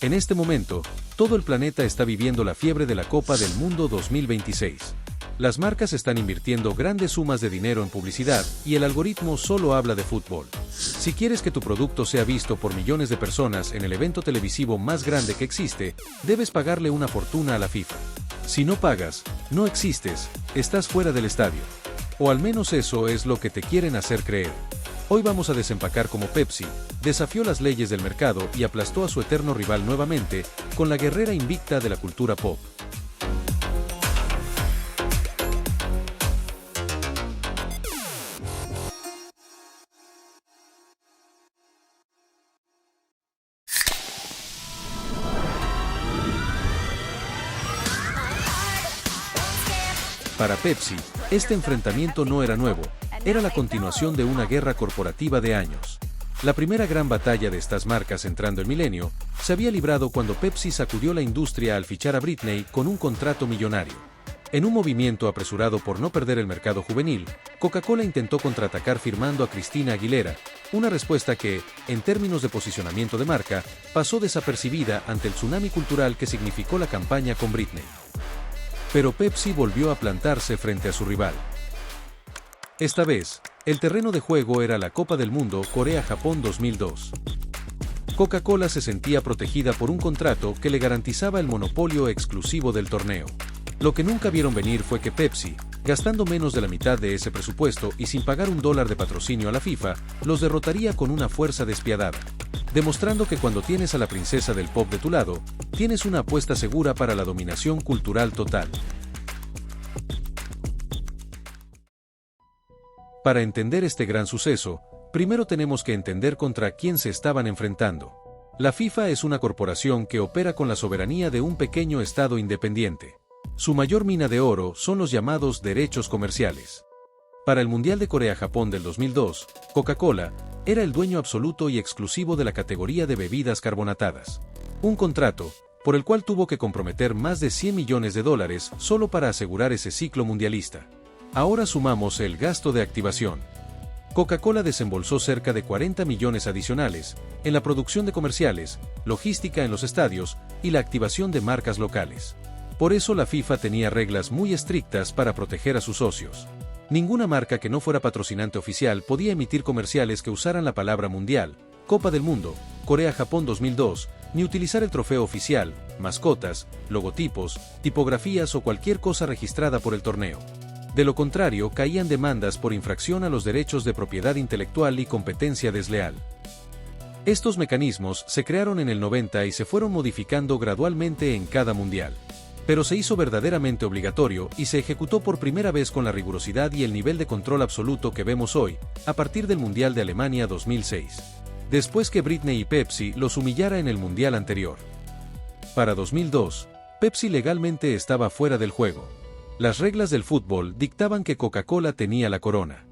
En este momento, todo el planeta está viviendo la fiebre de la Copa del Mundo 2026. Las marcas están invirtiendo grandes sumas de dinero en publicidad y el algoritmo solo habla de fútbol. Si quieres que tu producto sea visto por millones de personas en el evento televisivo más grande que existe, debes pagarle una fortuna a la FIFA. Si no pagas, no existes, estás fuera del estadio. O al menos eso es lo que te quieren hacer creer. Hoy vamos a desempacar cómo Pepsi desafió las leyes del mercado y aplastó a su eterno rival nuevamente, con la guerrera invicta de la cultura pop. Para Pepsi, este enfrentamiento no era nuevo, era la continuación de una guerra corporativa de años. La primera gran batalla de estas marcas entrando el milenio se había librado cuando Pepsi sacudió la industria al fichar a Britney con un contrato millonario. En un movimiento apresurado por no perder el mercado juvenil, Coca-Cola intentó contraatacar firmando a Christina Aguilera, una respuesta que, en términos de posicionamiento de marca, pasó desapercibida ante el tsunami cultural que significó la campaña con Britney. Pero Pepsi volvió a plantarse frente a su rival. Esta vez, el terreno de juego era la Copa del Mundo Corea-Japón 2002. Coca-Cola se sentía protegida por un contrato que le garantizaba el monopolio exclusivo del torneo. Lo que nunca vieron venir fue que Pepsi, gastando menos de la mitad de ese presupuesto y sin pagar $1 de patrocinio a la FIFA, los derrotaría con una fuerza despiadada, demostrando que cuando tienes a la princesa del pop de tu lado, tienes una apuesta segura para la dominación cultural total. Para entender este gran suceso, primero tenemos que entender contra quién se estaban enfrentando. La FIFA es una corporación que opera con la soberanía de un pequeño estado independiente. Su mayor mina de oro son los llamados derechos comerciales. Para el Mundial de Corea-Japón del 2002, Coca-Cola era el dueño absoluto y exclusivo de la categoría de bebidas carbonatadas. Un contrato, por el cual tuvo que comprometer más de $100 millones solo para asegurar ese ciclo mundialista. Ahora sumamos el gasto de activación. Coca-Cola desembolsó cerca de 40 millones adicionales en la producción de comerciales, logística en los estadios y la activación de marcas locales. Por eso la FIFA tenía reglas muy estrictas para proteger a sus socios. Ninguna marca que no fuera patrocinante oficial podía emitir comerciales que usaran la palabra mundial, Copa del Mundo, Corea-Japón 2002, ni utilizar el trofeo oficial, mascotas, logotipos, tipografías o cualquier cosa registrada por el torneo. De lo contrario, caían demandas por infracción a los derechos de propiedad intelectual y competencia desleal. Estos mecanismos se crearon en el 90 y se fueron modificando gradualmente en cada mundial. Pero se hizo verdaderamente obligatorio y se ejecutó por primera vez con la rigurosidad y el nivel de control absoluto que vemos hoy, a partir del Mundial de Alemania 2006. Después que Britney y Pepsi los humillara en el Mundial anterior. Para 2002, Pepsi legalmente estaba fuera del juego. Las reglas del fútbol dictaban que Coca-Cola tenía la corona.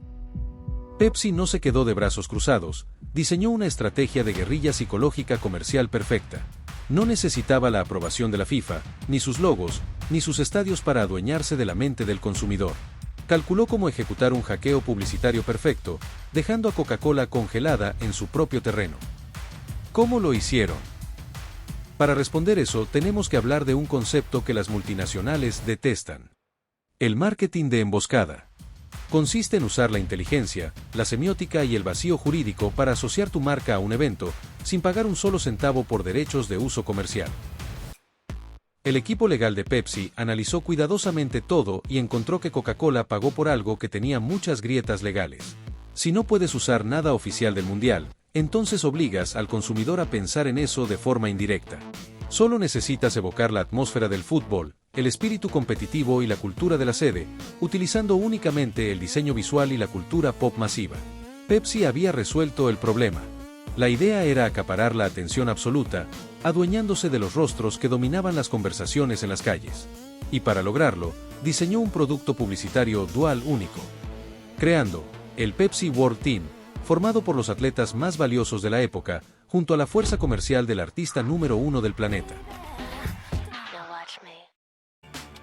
Pepsi no se quedó de brazos cruzados, diseñó una estrategia de guerrilla psicológica comercial perfecta. No necesitaba la aprobación de la FIFA, ni sus logos, ni sus estadios para adueñarse de la mente del consumidor. Calculó cómo ejecutar un hackeo publicitario perfecto, dejando a Coca-Cola congelada en su propio terreno. ¿Cómo lo hicieron? Para responder eso, tenemos que hablar de un concepto que las multinacionales detestan. El marketing de emboscada. Consiste en usar la inteligencia, la semiótica y el vacío jurídico para asociar tu marca a un evento, sin pagar un solo centavo por derechos de uso comercial. El equipo legal de Pepsi analizó cuidadosamente todo y encontró que Coca-Cola pagó por algo que tenía muchas grietas legales. Si no puedes usar nada oficial del mundial, entonces obligas al consumidor a pensar en eso de forma indirecta. Solo necesitas evocar la atmósfera del fútbol, el espíritu competitivo y la cultura de la sede, utilizando únicamente el diseño visual y la cultura pop masiva. Pepsi había resuelto el problema. La idea era acaparar la atención absoluta, adueñándose de los rostros que dominaban las conversaciones en las calles. Y para lograrlo, diseñó un producto publicitario dual único. Creando el Pepsi World Team, formado por los atletas más valiosos de la época, junto a la fuerza comercial del artista número 1 del planeta.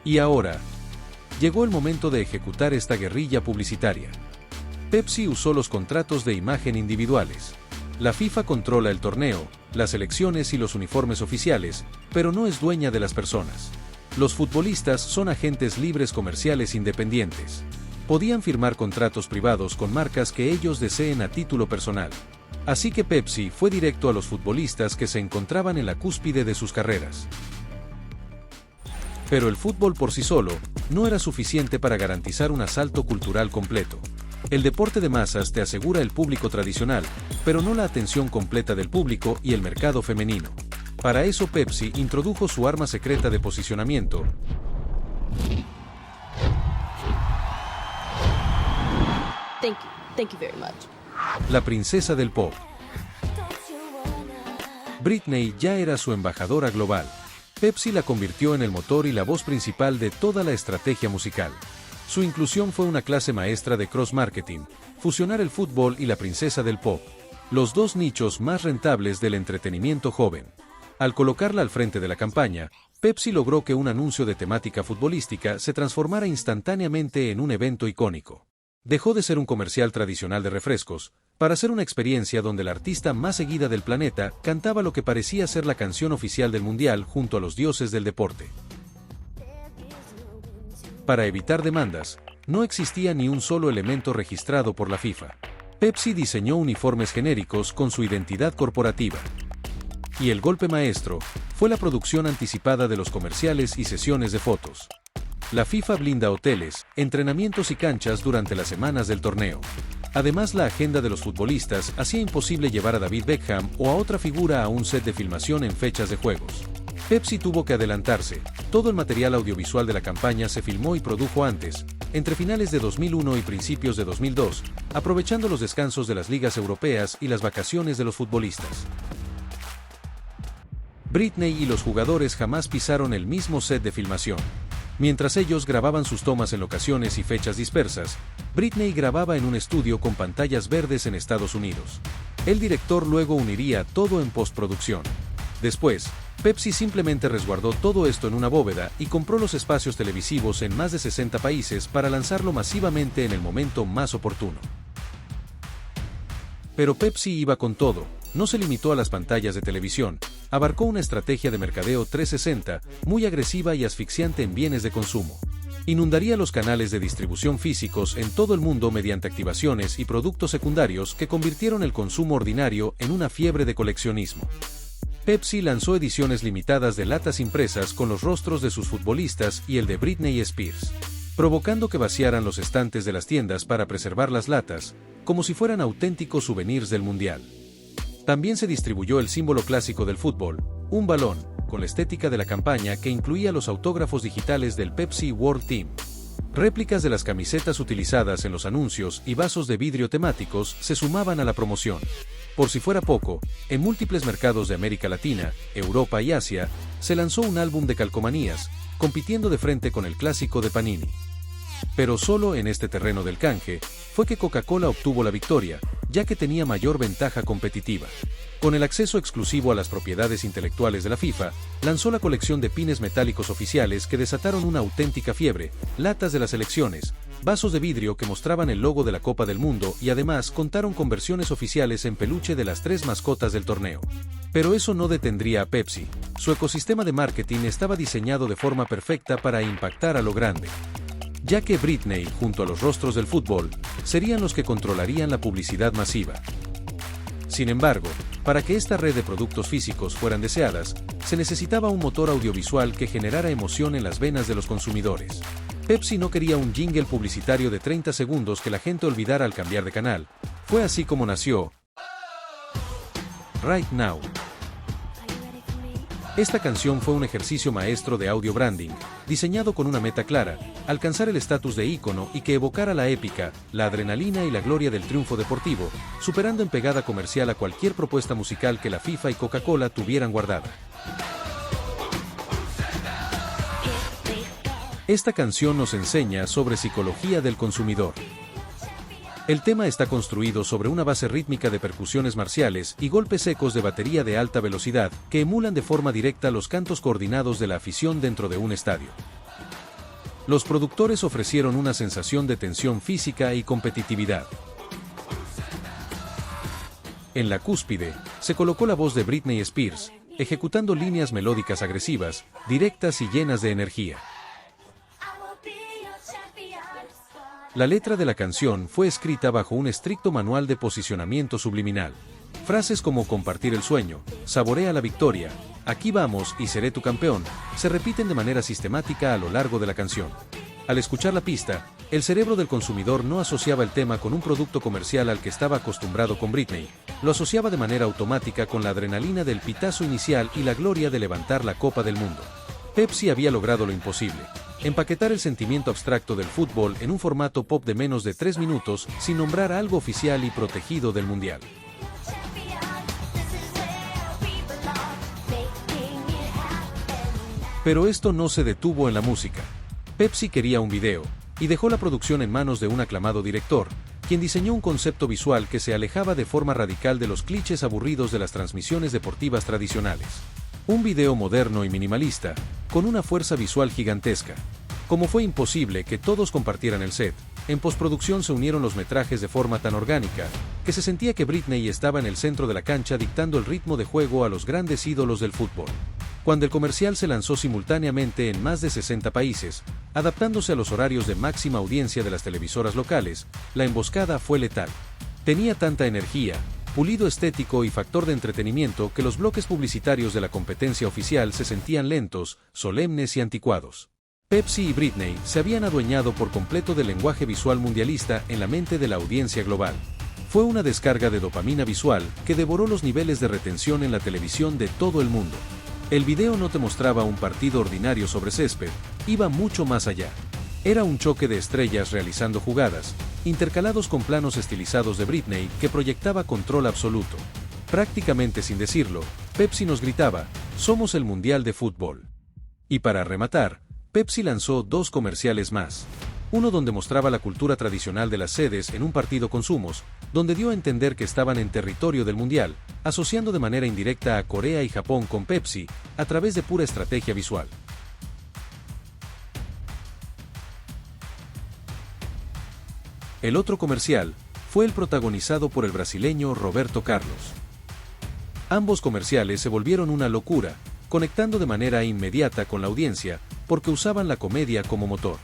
Y ahora, llegó el momento de ejecutar esta guerrilla publicitaria. Pepsi usó los contratos de imagen individuales. La FIFA controla el torneo, las elecciones y los uniformes oficiales, pero no es dueña de las personas. Los futbolistas son agentes libres comerciales independientes. Podían firmar contratos privados con marcas que ellos deseen a título personal. Así que Pepsi fue directo a los futbolistas que se encontraban en la cúspide de sus carreras. Pero el fútbol por sí solo no era suficiente para garantizar un asalto cultural completo. El deporte de masas te asegura el público tradicional, pero no la atención completa del público y el mercado femenino. Para eso Pepsi introdujo su arma secreta de posicionamiento. Thank you very much. La princesa del pop. Britney ya era su embajadora global. Pepsi la convirtió en el motor y la voz principal de toda la estrategia musical. Su inclusión fue una clase maestra de cross-marketing, fusionar el fútbol y la princesa del pop, los dos nichos más rentables del entretenimiento joven. Al colocarla al frente de la campaña, Pepsi logró que un anuncio de temática futbolística se transformara instantáneamente en un evento icónico. Dejó de ser un comercial tradicional de refrescos, para ser una experiencia donde la artista más seguida del planeta cantaba lo que parecía ser la canción oficial del mundial junto a los dioses del deporte. Para evitar demandas, no existía ni un solo elemento registrado por la FIFA. Pepsi diseñó uniformes genéricos con su identidad corporativa. Y el golpe maestro fue la producción anticipada de los comerciales y sesiones de fotos. La FIFA blinda hoteles, entrenamientos y canchas durante las semanas del torneo. Además, la agenda de los futbolistas hacía imposible llevar a David Beckham o a otra figura a un set de filmación en fechas de juegos. Pepsi tuvo que adelantarse. Todo el material audiovisual de la campaña se filmó y produjo antes, entre finales de 2001 y principios de 2002, aprovechando los descansos de las ligas europeas y las vacaciones de los futbolistas. Britney y los jugadores jamás pisaron el mismo set de filmación. Mientras ellos grababan sus tomas en locaciones y fechas dispersas, Britney grababa en un estudio con pantallas verdes en Estados Unidos. El director luego uniría todo en postproducción. Después, Pepsi simplemente resguardó todo esto en una bóveda y compró los espacios televisivos en más de 60 países para lanzarlo masivamente en el momento más oportuno. Pero Pepsi iba con todo, no se limitó a las pantallas de televisión, abarcó una estrategia de mercadeo 360, muy agresiva y asfixiante en bienes de consumo. Inundaría los canales de distribución físicos en todo el mundo mediante activaciones y productos secundarios que convirtieron el consumo ordinario en una fiebre de coleccionismo. Pepsi lanzó ediciones limitadas de latas impresas con los rostros de sus futbolistas y el de Britney Spears, provocando que vaciaran los estantes de las tiendas para preservar las latas, como si fueran auténticos souvenirs del mundial. También se distribuyó el símbolo clásico del fútbol, un balón, con la estética de la campaña que incluía los autógrafos digitales del Pepsi World Team. Réplicas de las camisetas utilizadas en los anuncios y vasos de vidrio temáticos se sumaban a la promoción. Por si fuera poco, en múltiples mercados de América Latina, Europa y Asia, se lanzó un álbum de calcomanías, compitiendo de frente con el clásico de Panini. Pero solo en este terreno del canje, fue que Coca-Cola obtuvo la victoria, ya que tenía mayor ventaja competitiva. Con el acceso exclusivo a las propiedades intelectuales de la FIFA, lanzó la colección de pines metálicos oficiales que desataron una auténtica fiebre, latas de las selecciones, vasos de vidrio que mostraban el logo de la Copa del Mundo y además contaron con versiones oficiales en peluche de las 3 mascotas del torneo. Pero eso no detendría a Pepsi. Su ecosistema de marketing estaba diseñado de forma perfecta para impactar a lo grande, ya que Britney, junto a los rostros del fútbol, serían los que controlarían la publicidad masiva. Sin embargo, para que esta red de productos físicos fueran deseadas, se necesitaba un motor audiovisual que generara emoción en las venas de los consumidores. Pepsi no quería un jingle publicitario de 30 segundos que la gente olvidara al cambiar de canal. Fue así como nació Right Now. Esta canción fue un ejercicio maestro de audio branding, diseñado con una meta clara, alcanzar el estatus de ícono y que evocara la épica, la adrenalina y la gloria del triunfo deportivo, superando en pegada comercial a cualquier propuesta musical que la FIFA y Coca-Cola tuvieran guardada. Esta canción nos enseña sobre psicología del consumidor. El tema está construido sobre una base rítmica de percusiones marciales y golpes secos de batería de alta velocidad que emulan de forma directa los cantos coordinados de la afición dentro de un estadio. Los productores ofrecieron una sensación de tensión física y competitividad. En la cúspide, se colocó la voz de Britney Spears, ejecutando líneas melódicas agresivas, directas y llenas de energía. La letra de la canción fue escrita bajo un estricto manual de posicionamiento subliminal. Frases como compartir el sueño, saborea la victoria, aquí vamos y seré tu campeón, se repiten de manera sistemática a lo largo de la canción. Al escuchar la pista, el cerebro del consumidor no asociaba el tema con un producto comercial al que estaba acostumbrado con Britney, lo asociaba de manera automática con la adrenalina del pitazo inicial y la gloria de levantar la Copa del Mundo. Pepsi había logrado lo imposible: empaquetar el sentimiento abstracto del fútbol en un formato pop de menos de 3 minutos sin nombrar algo oficial y protegido del Mundial. Pero esto no se detuvo en la música. Pepsi quería un video, y dejó la producción en manos de un aclamado director, quien diseñó un concepto visual que se alejaba de forma radical de los clichés aburridos de las transmisiones deportivas tradicionales. Un video moderno y minimalista, con una fuerza visual gigantesca. Como fue imposible que todos compartieran el set, en postproducción se unieron los metrajes de forma tan orgánica, que se sentía que Britney estaba en el centro de la cancha dictando el ritmo de juego a los grandes ídolos del fútbol. Cuando el comercial se lanzó simultáneamente en más de 60 países, adaptándose a los horarios de máxima audiencia de las televisoras locales, la emboscada fue letal. Tenía tanta energía, pulido estético y factor de entretenimiento que los bloques publicitarios de la competencia oficial se sentían lentos, solemnes y anticuados. Pepsi y Britney se habían adueñado por completo del lenguaje visual mundialista en la mente de la audiencia global. Fue una descarga de dopamina visual que devoró los niveles de retención en la televisión de todo el mundo. El video no te mostraba un partido ordinario sobre césped, iba mucho más allá. Era un choque de estrellas realizando jugadas, intercalados con planos estilizados de Britney que proyectaba control absoluto. Prácticamente sin decirlo, Pepsi nos gritaba: "Somos el Mundial de Fútbol". Y para rematar, Pepsi lanzó 2 comerciales más. Uno donde mostraba la cultura tradicional de las sedes en un partido con zumos, donde dio a entender que estaban en territorio del Mundial, asociando de manera indirecta a Corea y Japón con Pepsi, a través de pura estrategia visual. El otro comercial fue el protagonizado por el brasileño Roberto Carlos. Ambos comerciales se volvieron una locura, conectando de manera inmediata con la audiencia, porque usaban la comedia como motor.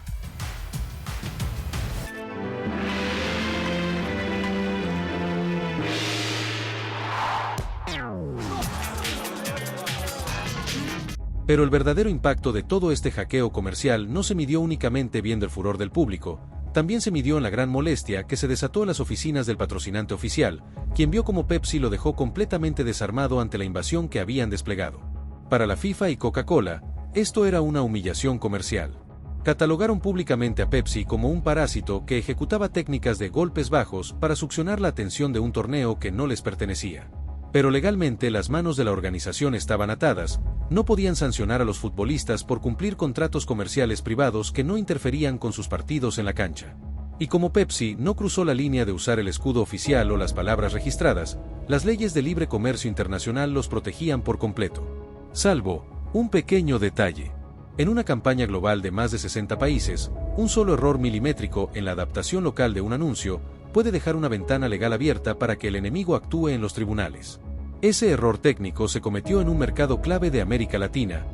Pero el verdadero impacto de todo este hackeo comercial no se midió únicamente viendo el furor del público, también se midió en la gran molestia que se desató en las oficinas del patrocinante oficial, quien vio cómo Pepsi lo dejó completamente desarmado ante la invasión que habían desplegado. Para la FIFA y Coca-Cola, esto era una humillación comercial. Catalogaron públicamente a Pepsi como un parásito que ejecutaba técnicas de golpes bajos para succionar la atención de un torneo que no les pertenecía. Pero legalmente las manos de la organización estaban atadas, no podían sancionar a los futbolistas por cumplir contratos comerciales privados que no interferían con sus partidos en la cancha. Y como Pepsi no cruzó la línea de usar el escudo oficial o las palabras registradas, las leyes de libre comercio internacional los protegían por completo. Salvo un pequeño detalle. En una campaña global de más de 60 países, un solo error milimétrico en la adaptación local de un anuncio puede dejar una ventana legal abierta para que el enemigo actúe en los tribunales. Ese error técnico se cometió en un mercado clave de América Latina: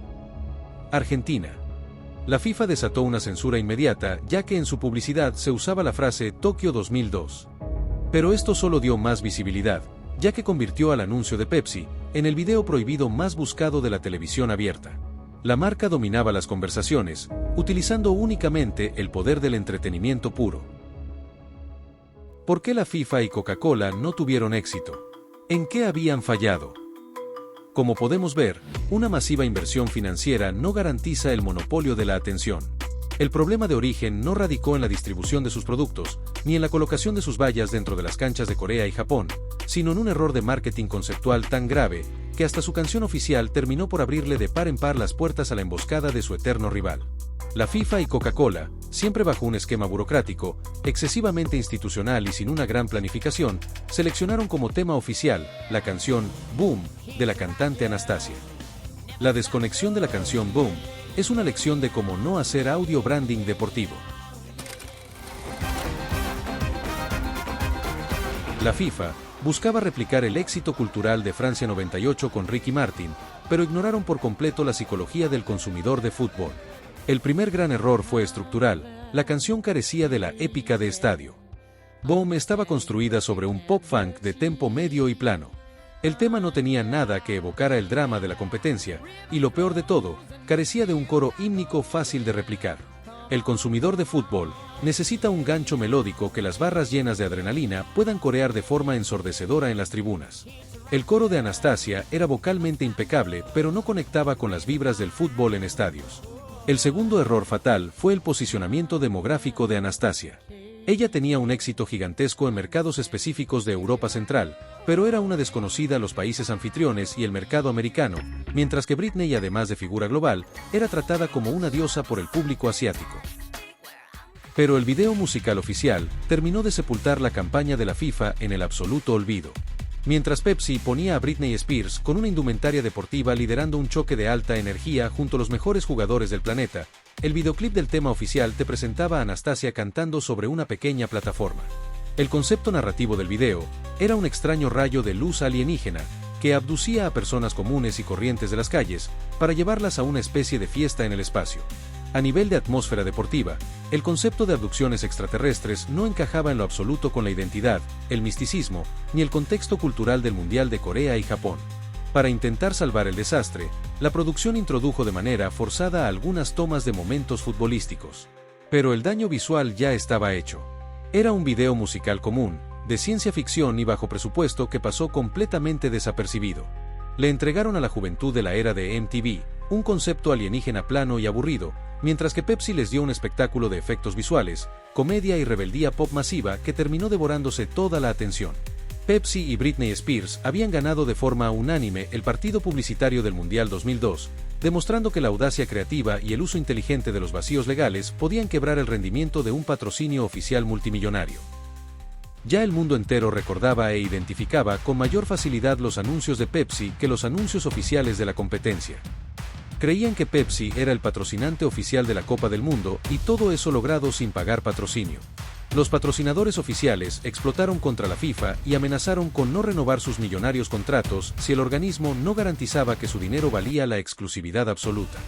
Argentina. La FIFA desató una censura inmediata, ya que en su publicidad se usaba la frase Tokio 2002. Pero esto solo dio más visibilidad, ya que convirtió al anuncio de Pepsi en el video prohibido más buscado de la televisión abierta. La marca dominaba las conversaciones, utilizando únicamente el poder del entretenimiento puro. ¿Por qué la FIFA y Coca-Cola no tuvieron éxito? ¿En qué habían fallado? Como podemos ver, una masiva inversión financiera no garantiza el monopolio de la atención. El problema de origen no radicó en la distribución de sus productos, ni en la colocación de sus vallas dentro de las canchas de Corea y Japón, sino en un error de marketing conceptual tan grave, que hasta su canción oficial terminó por abrirle de par en par las puertas a la emboscada de su eterno rival. La FIFA y Coca-Cola, siempre bajo un esquema burocrático, excesivamente institucional y sin una gran planificación, seleccionaron como tema oficial la canción Boom de la cantante Anastasia. La desconexión de la canción Boom es una lección de cómo no hacer audio branding deportivo. La FIFA buscaba replicar el éxito cultural de Francia 98 con Ricky Martin, pero ignoraron por completo la psicología del consumidor de fútbol. El primer gran error fue estructural, la canción carecía de la épica de estadio. Boom estaba construida sobre un pop funk de tempo medio y plano. El tema no tenía nada que evocara el drama de la competencia, y lo peor de todo, carecía de un coro hímnico fácil de replicar. El consumidor de fútbol necesita un gancho melódico que las barras llenas de adrenalina puedan corear de forma ensordecedora en las tribunas. El coro de Anastasia era vocalmente impecable, pero no conectaba con las vibras del fútbol en estadios. El segundo error fatal fue el posicionamiento demográfico de Anastasia. Ella tenía un éxito gigantesco en mercados específicos de Europa Central, pero era una desconocida a los países anfitriones y el mercado americano, mientras que Britney, además de figura global, era tratada como una diosa por el público asiático. Pero el video musical oficial terminó de sepultar la campaña de la FIFA en el absoluto olvido. Mientras Pepsi ponía a Britney Spears con una indumentaria deportiva liderando un choque de alta energía junto a los mejores jugadores del planeta, el videoclip del tema oficial te presentaba a Anastasia cantando sobre una pequeña plataforma. El concepto narrativo del video era un extraño rayo de luz alienígena que abducía a personas comunes y corrientes de las calles para llevarlas a una especie de fiesta en el espacio. A nivel de atmósfera deportiva, el concepto de abducciones extraterrestres no encajaba en lo absoluto con la identidad, el misticismo, ni el contexto cultural del Mundial de Corea y Japón. Para intentar salvar el desastre, la producción introdujo de manera forzada algunas tomas de momentos futbolísticos. Pero el daño visual ya estaba hecho. Era un video musical común, de ciencia ficción y bajo presupuesto que pasó completamente desapercibido. Le entregaron a la juventud de la era de MTV un concepto alienígena plano y aburrido, mientras que Pepsi les dio un espectáculo de efectos visuales, comedia y rebeldía pop masiva que terminó devorándose toda la atención. Pepsi y Britney Spears habían ganado de forma unánime el partido publicitario del Mundial 2002, demostrando que la audacia creativa y el uso inteligente de los vacíos legales podían quebrar el rendimiento de un patrocinio oficial multimillonario. Ya el mundo entero recordaba e identificaba con mayor facilidad los anuncios de Pepsi que los anuncios oficiales de la competencia. Creían que Pepsi era el patrocinante oficial de la Copa del Mundo y todo eso logrado sin pagar patrocinio. Los patrocinadores oficiales explotaron contra la FIFA y amenazaron con no renovar sus millonarios contratos si el organismo no garantizaba que su dinero valía la exclusividad absoluta.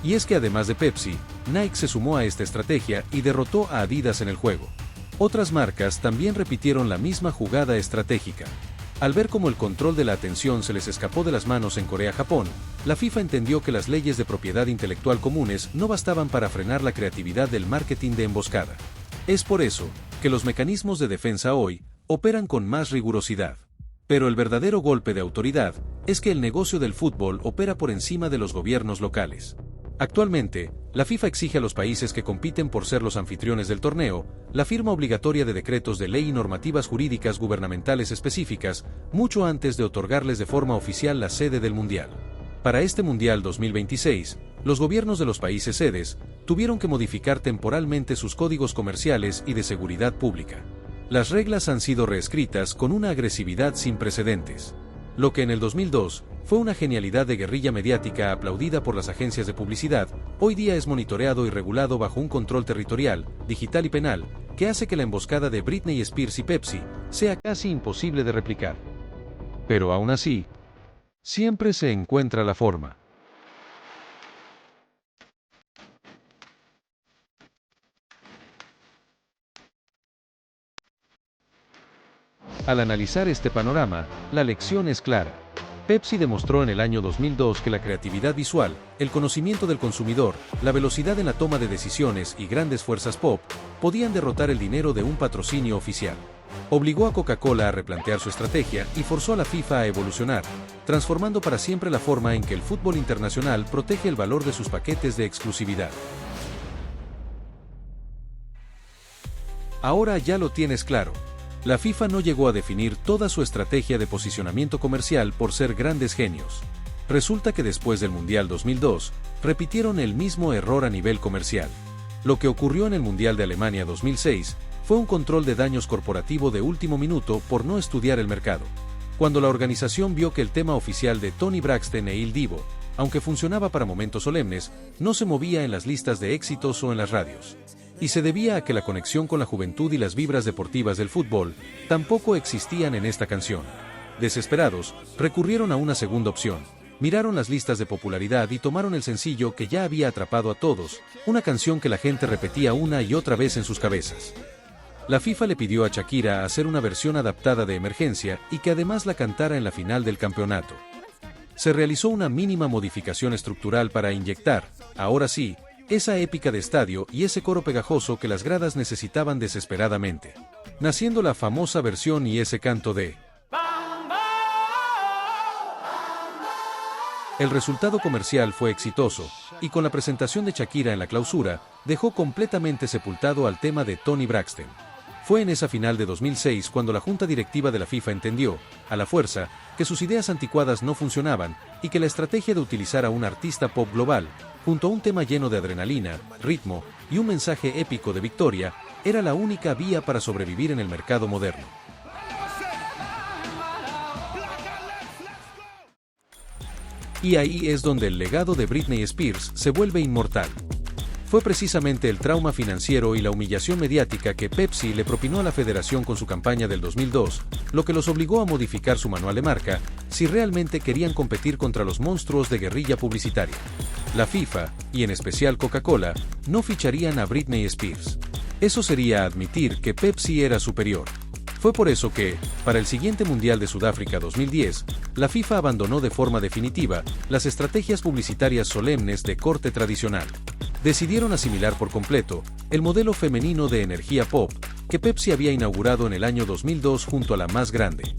Y es que además de Pepsi, Nike se sumó a esta estrategia y derrotó a Adidas en el juego. Otras marcas también repitieron la misma jugada estratégica. Al ver cómo el control de la atención se les escapó de las manos en Corea-Japón, la FIFA entendió que las leyes de propiedad intelectual comunes no bastaban para frenar la creatividad del marketing de emboscada. Es por eso que los mecanismos de defensa hoy operan con más rigurosidad. Pero el verdadero golpe de autoridad es que el negocio del fútbol opera por encima de los gobiernos locales. Actualmente, la FIFA exige a los países que compiten por ser los anfitriones del torneo la firma obligatoria de decretos de ley y normativas jurídicas gubernamentales específicas mucho antes de otorgarles de forma oficial la sede del Mundial. Para este Mundial 2026, los gobiernos de los países sedes tuvieron que modificar temporalmente sus códigos comerciales y de seguridad pública. Las reglas han sido reescritas con una agresividad sin precedentes. Lo que en el 2002 fue una genialidad de guerrilla mediática aplaudida por las agencias de publicidad, hoy día es monitoreado y regulado bajo un control territorial, digital y penal, que hace que la emboscada de Britney Spears y Pepsi sea casi imposible de replicar. Pero aún así, siempre se encuentra la forma. Al analizar este panorama, la lección es clara. Pepsi demostró en el año 2002 que la creatividad visual, el conocimiento del consumidor, la velocidad en la toma de decisiones y grandes fuerzas pop podían derrotar el dinero de un patrocinio oficial. Obligó a Coca-Cola a replantear su estrategia y forzó a la FIFA a evolucionar, transformando para siempre la forma en que el fútbol internacional protege el valor de sus paquetes de exclusividad. Ahora ya lo tienes claro. La FIFA no llegó a definir toda su estrategia de posicionamiento comercial por ser grandes genios. Resulta que después del Mundial 2002, repitieron el mismo error a nivel comercial. Lo que ocurrió en el Mundial de Alemania 2006 fue un control de daños corporativo de último minuto por no estudiar el mercado. Cuando la organización vio que el tema oficial de Toni Braxton e Il Divo, aunque funcionaba para momentos solemnes, no se movía en las listas de éxitos o en las radios. y se debía a que la conexión con la juventud y las vibras deportivas del fútbol tampoco existían en esta canción. Desesperados, recurrieron a una segunda opción. Miraron las listas de popularidad y tomaron el sencillo que ya había atrapado a todos, una canción que la gente repetía una y otra vez en sus cabezas. La FIFA le pidió a Shakira hacer una versión adaptada de emergencia y que además la cantara en la final del campeonato. Se realizó una mínima modificación estructural para inyectar, ahora sí, esa épica de estadio y ese coro pegajoso que las gradas necesitaban desesperadamente, naciendo la famosa versión y ese canto de El resultado comercial fue exitoso, y con la presentación de Shakira en la clausura, dejó completamente sepultado al tema de Toni Braxton. Fue en esa final de 2006 cuando la junta directiva de la FIFA entendió, a la fuerza, que sus ideas anticuadas no funcionaban, y que la estrategia de utilizar a un artista pop global, junto a un tema lleno de adrenalina, ritmo, y un mensaje épico de victoria, era la única vía para sobrevivir en el mercado moderno. Y ahí es donde el legado de Britney Spears se vuelve inmortal. Fue precisamente el trauma financiero y la humillación mediática que Pepsi le propinó a la federación con su campaña del 2002, lo que los obligó a modificar su manual de marca, si realmente querían competir contra los monstruos de guerrilla publicitaria. La FIFA, y en especial Coca-Cola, no ficharían a Britney Spears. Eso sería admitir que Pepsi era superior. Fue por eso que, para el siguiente Mundial de Sudáfrica 2010, la FIFA abandonó de forma definitiva las estrategias publicitarias solemnes de corte tradicional. Decidieron asimilar por completo el modelo femenino de energía pop que Pepsi había inaugurado en el año 2002 junto a la más grande.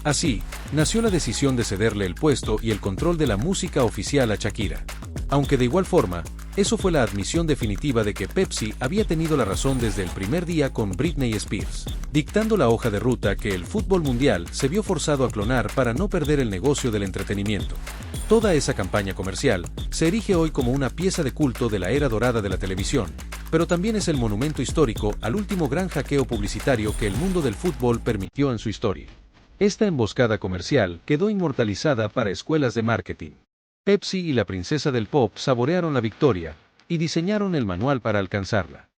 Así, nació la decisión de cederle el puesto y el control de la música oficial a Shakira. Aunque de igual forma, eso fue la admisión definitiva de que Pepsi había tenido la razón desde el primer día con Britney Spears, dictando la hoja de ruta que el fútbol mundial se vio forzado a clonar para no perder el negocio del entretenimiento. Toda esa campaña comercial se erige hoy como una pieza de culto de la era dorada de la televisión, pero también es el monumento histórico al último gran hackeo publicitario que el mundo del fútbol permitió en su historia. Esta emboscada comercial quedó inmortalizada para escuelas de marketing. Pepsi y la princesa del pop saborearon la victoria y diseñaron el manual para alcanzarla.